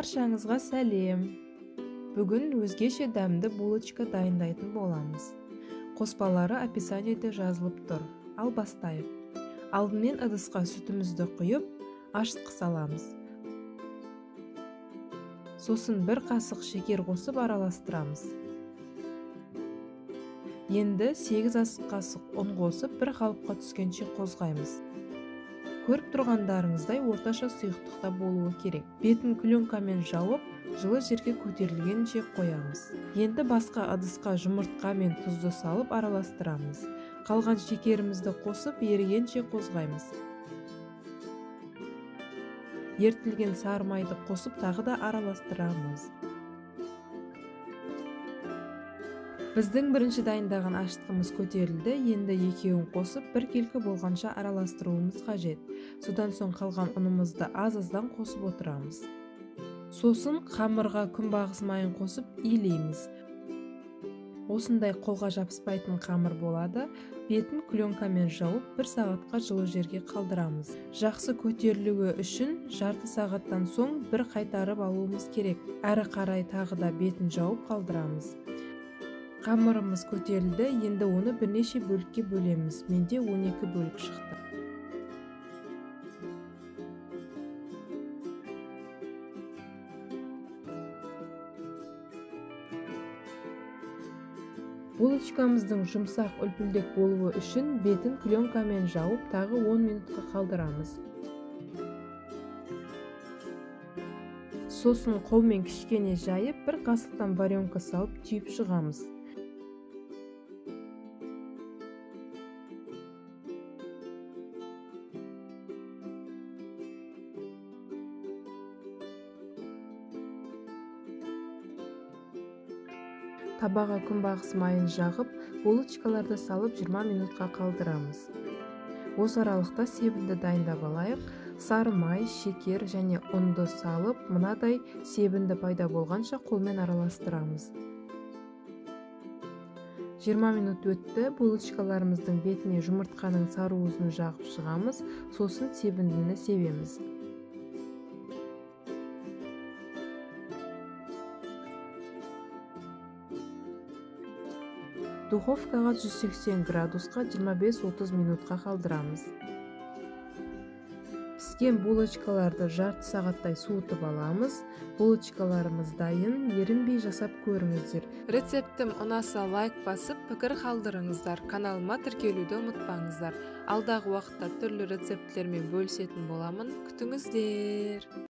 Баршаңызға сәлем. Бүгін өзгеше дәмді булочка дайындайтын боламыз. Қоспалары описаниеде жазылып тұр. Ал бастайық. Алдымен ыдысқа сүтімізді құйып, ашытқы саламыз. Сосын бір қасық шекер қосып араластырамыз. Енді 8 ас қасық ұн қосып, бір қалыпқа түскенше қозғаймыз. Көріп тұрғандарыңыздай орташа сұйықтықта болуы керек. Бетін пленкамен жауып, жылы жерге көтерілгенше қоямыз. Енді басқа ыдысқа жұмыртқа мен тұзды салып араластырамыз. Қалған шекерімізді қосып, ерігенше қозғаймыз. Ертілген сары майды қосып, тағы да араластырамыз. Біздің бірінші дайындаған ашытқымыз көтерілді, енді екеуін қосып, бір келкі болғанша араластыруымыз қажет. Содан соң қалған ұнымызды аз-аздан қосып отырамыз. Сосын қамырға күнбағыс майын қосып илейміз. Осындай қолға жабыспайтын қамыр болады. Бетін пленкамен жауып, 1 сағатқа жылы жерге қалдырамыз. Жақсы көтерілуі үшін жарты сағаттан соң бір қайтарып алуымыз керек. Әрі қарай тағы да бетін жауып қалдырамыз. Қамырымыз көтерілді, енді оны бірнеше бөлікке бөлеміз. Менде 12 бөлік шықты. Булочкамыздың жұмсақ үлпілдек болуы үшін бетін пленкамен жауып, тағы 10 минутқа қалдырамыз. Сосын қолмен кішкене жайып, бір қасықтан варенка салып түйіп шығамыз. Табаға күнбағыс майын жағып, булочкаларды салып 20 минутқа қалдырамыз. Осы аралықта себінді дайындап алайық. Сары май, шекер және ұнды салып, мынадай себінді пайда болғанша қолмен араластырамыз. 20 минут өтті, булочкаларымыздың бетіне жұмыртқаның сары уызын жағып шығамыз, сосын себіндіні себеміз. Духовкаға 180 градусқа 25-30 минутқа қалдырамыз. Піскен булочкаларды жарты сағаттай суытып аламыз. Булочкаларымыз дайын, ерінбей жасап көріңіздер. Рецептім ұнаса лайк басып, пікір қалдырыңыздар. Каналыма тіркелуді ұмытпаңыздар. Алдағы уақытта түрлі рецептлермен бөлісетін боламын. Күтіңіздер.